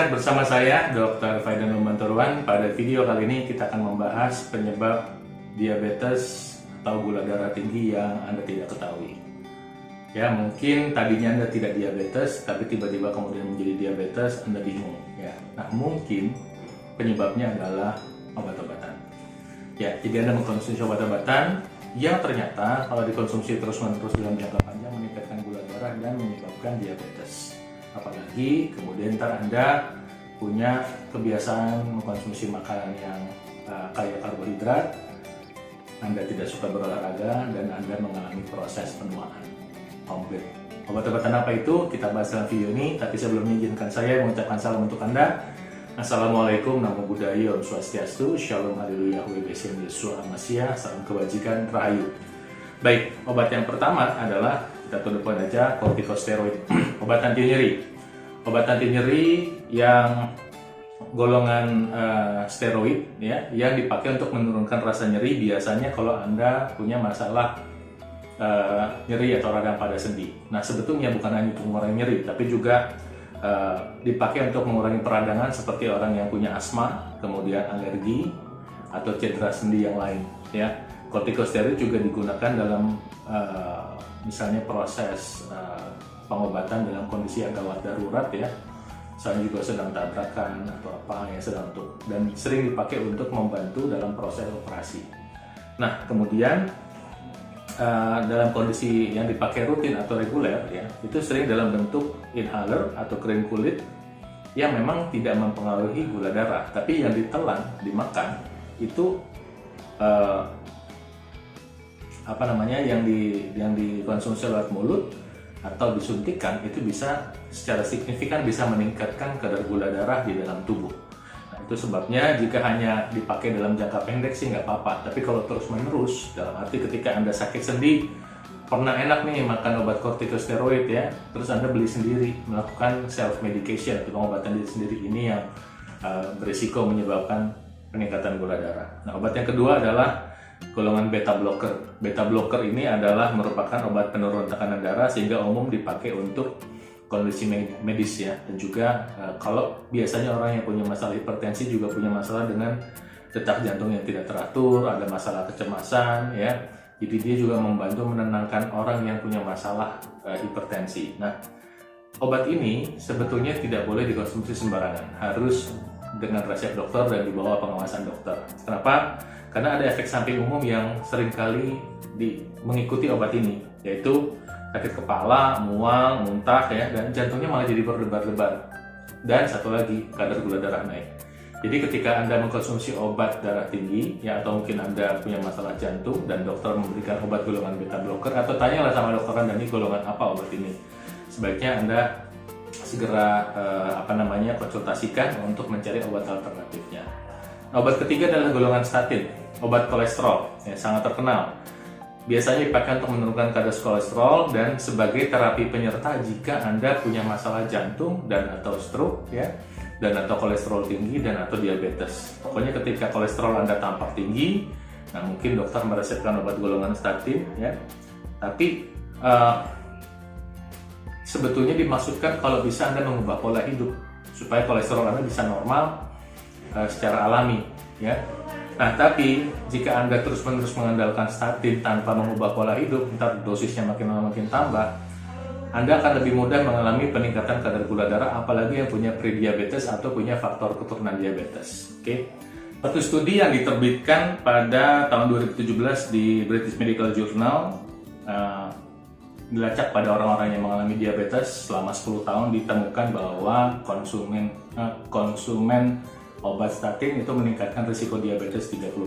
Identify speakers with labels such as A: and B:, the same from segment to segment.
A: sehat bersama saya, Dr. Faidan Lumbanturuan. Pada video kali ini kita akan membahas penyebab diabetes atau gula darah tinggi yang Anda tidak ketahui. Ya, mungkin tadinya Anda tidak diabetes, tapi tiba-tiba kemudian menjadi diabetes, Anda bingung. Ya, nah mungkin penyebabnya adalah obat-obatan. Ya, jadi Anda mengkonsumsi obat-obatan yang ternyata kalau dikonsumsi terus-menerus dalam jangka panjang meningkatkan gula darah dan menyebabkan diabetes. Apalagi kemudian ntar Anda punya kebiasaan mengkonsumsi makanan yang kaya karbohidrat, Anda tidak suka berolahraga, dan Anda mengalami proses penuaan komplit. Obat-obatan apa itu? Kita bahas dalam video ini, tapi sebelumnya izinkan saya mengucapkan salam untuk Anda. Assalamualaikum, Namo Buddhaya, Om Swastiastu, Shalom, Haleluya, Webesem, Yesua, Amasya, salam kebajikan, Rahayu. Baik, obat yang pertama adalah, kita to the point aja, kortikosteroid, obat anti nyeri. Obat anti nyeri yang golongan steroid, ya, yang dipakai untuk menurunkan rasa nyeri biasanya kalau Anda punya masalah nyeri atau radang pada sendi. Nah, sebetulnya bukan hanya untuk mengurangi nyeri, tapi juga dipakai untuk mengurangi peradangan seperti orang yang punya asma, kemudian alergi atau cedera sendi yang lain. Ya, kortikosteroid juga digunakan dalam misalnya proses pengobatan dalam kondisi yang gawat darurat, ya. Misalnya juga sedang tabrakan atau apa yang sedang dan sering dipakai untuk membantu dalam proses operasi. Nah, kemudian dalam kondisi yang dipakai rutin atau reguler, ya, itu sering dalam bentuk inhaler atau krim kulit yang memang tidak mempengaruhi gula darah, tapi yang ditelan, dimakan itu yang dikonsumsi lewat mulut atau disuntikan itu bisa secara signifikan bisa meningkatkan kadar gula darah di dalam tubuh. Nah, itu sebabnya jika hanya dipakai dalam jangka pendek sih nggak apa-apa, tapi kalau terus-menerus, dalam arti ketika Anda sakit sendi, pernah enak nih makan obat kortikosteroid, ya, terus Anda beli sendiri, melakukan self medication atau pengobatan diri sendiri, ini yang berisiko menyebabkan peningkatan gula darah. Nah, obat yang kedua adalah golongan beta blocker. Beta blocker ini adalah merupakan obat penurun tekanan darah sehingga umum dipakai untuk kondisi medis, ya, dan juga kalau biasanya orang yang punya masalah hipertensi juga punya masalah dengan detak jantung yang tidak teratur, ada masalah kecemasan, ya. Jadi dia juga membantu menenangkan orang yang punya masalah hipertensi. Nah, obat ini sebetulnya tidak boleh dikonsumsi sembarangan, harus dengan resep dokter dan di bawah pengawasan dokter. Kenapa? Karena ada efek samping umum yang seringkali mengikuti obat ini, yaitu sakit kepala, mual, muntah, ya, dan jantungnya malah jadi berdebar-debar. Dan satu lagi, kadar gula darah naik. Jadi ketika Anda mengkonsumsi obat darah tinggi, ya, atau mungkin Anda punya masalah jantung dan dokter memberikan obat golongan beta blocker, atau tanyalah sama dokter Anda, ini golongan apa obat ini, sebaiknya Anda segera konsultasikan untuk mencari obat alternatifnya. Obat ketiga adalah golongan statin, obat kolesterol, ya, sangat terkenal. Biasanya dipakai untuk menurunkan kadar kolesterol dan sebagai terapi penyerta jika Anda punya masalah jantung dan atau stroke, ya, dan atau kolesterol tinggi dan atau diabetes. Pokoknya ketika kolesterol Anda tampak tinggi, nah mungkin dokter meresepkan obat golongan statin, ya. Tapi sebetulnya dimaksudkan kalau bisa Anda mengubah pola hidup supaya kolesterol Anda bisa normal secara alami, ya. Nah, tapi jika Anda terus-menerus mengandalkan statin tanpa mengubah pola hidup, ntar dosisnya makin lama makin tambah, Anda akan lebih mudah mengalami peningkatan kadar gula darah, apalagi yang punya prediabetes atau punya faktor keturunan diabetes. Oke. Satu studi yang diterbitkan pada tahun 2017 di British Medical Journal dilacak pada orang-orang yang mengalami diabetes selama 10 tahun, ditemukan bahwa konsumen obat statin itu meningkatkan risiko diabetes 30%.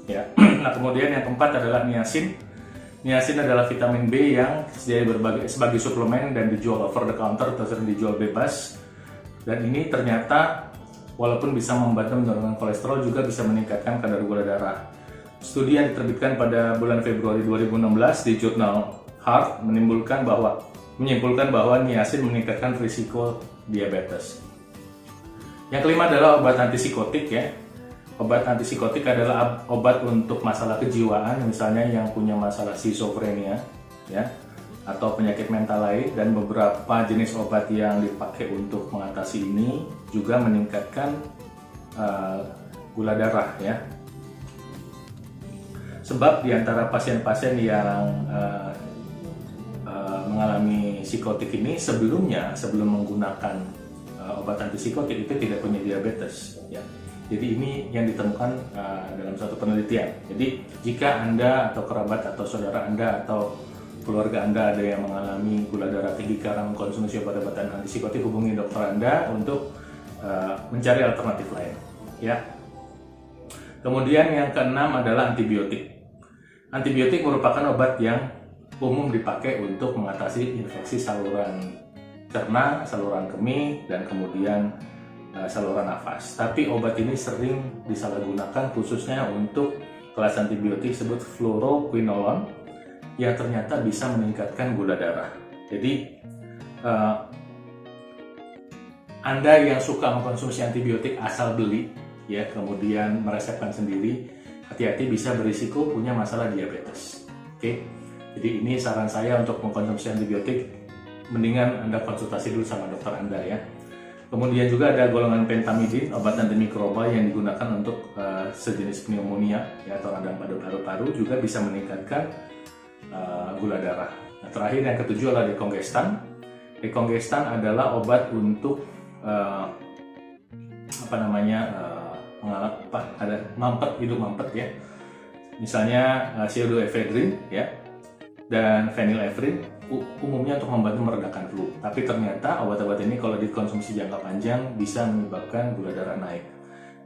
A: Ya. Nah, kemudian yang keempat adalah niacin. Niacin adalah vitamin B yang sebagai suplemen dan dijual over the counter atau sering dijual bebas. Dan ini ternyata walaupun bisa membantu menurunkan kolesterol, juga bisa meningkatkan kadar gula darah. Studi yang diterbitkan pada bulan Februari 2016 di jurnal Heart menyimpulkan bahwa niacin meningkatkan risiko diabetes. Yang kelima adalah obat antipsikotik, ya. Obat antipsikotik adalah obat untuk masalah kejiwaan, misalnya yang punya masalah skizofrenia, ya. atau penyakit mental lain, dan beberapa jenis obat yang dipakai untuk mengatasi ini juga meningkatkan gula darah ya. Sebab di antara pasien-pasien yang mengalami psikotik ini sebelum menggunakan obat antipsikotik itu tidak punya diabetes ya. Jadi ini yang ditemukan dalam suatu penelitian. Jadi jika Anda atau kerabat atau saudara Anda atau keluarga Anda ada yang mengalami gula darah tinggi karena mengkonsumsi obat-obatan antipsikotik, hubungi dokter Anda untuk mencari alternatif lain ya. Kemudian yang keenam adalah antibiotik. Antibiotik merupakan obat yang umum dipakai untuk mengatasi infeksi saluran cerna, saluran kemih, dan kemudian saluran nafas. Tapi obat ini sering disalahgunakan khususnya untuk kelas antibiotik disebut fluoroquinolone yang ternyata bisa meningkatkan gula darah. Jadi Anda yang suka mengkonsumsi antibiotik asal beli ya, kemudian meresepkan sendiri, hati-hati bisa berisiko punya masalah diabetes. Oke. Jadi ini saran saya untuk mengkonsumsi antibiotik, mendingan Anda konsultasi dulu sama dokter Anda ya. Kemudian juga ada golongan pentamidin, obat antimikroba yang digunakan untuk sejenis pneumonia ya, atau radang pada paru-paru, juga bisa meningkatkan gula darah. Nah, terakhir yang ketujuh adalah dekongestan. Dekongestan adalah obat untuk ada hidup mampet ya. Misalnya pseudoephedrine ya, dan phenylephrine umumnya untuk membantu meredakan flu. Tapi ternyata obat-obat ini kalau dikonsumsi jangka panjang bisa menyebabkan gula darah naik.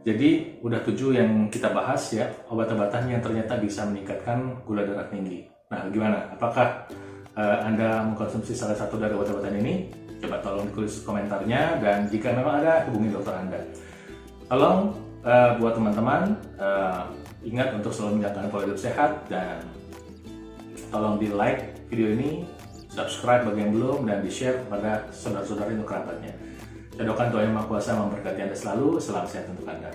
A: Jadi udah 7 yang kita bahas ya, obat-obatan yang ternyata bisa meningkatkan gula darah tinggi. Nah, gimana? Apakah Anda mengkonsumsi salah satu dari obat-obatan ini? Coba tolong ditulis komentarnya, dan jika memang ada, hubungi dokter Anda. Tolong buat teman-teman ingat untuk selalu menjaga pola hidup sehat, dan tolong di like video ini, subscribe bagi yang belum, dan di share kepada saudara-saudari untuk kerabatnya. Saya doakan Tuhan Yang Maha Kuasa memberkati Anda selalu. Salam sehat untuk Anda.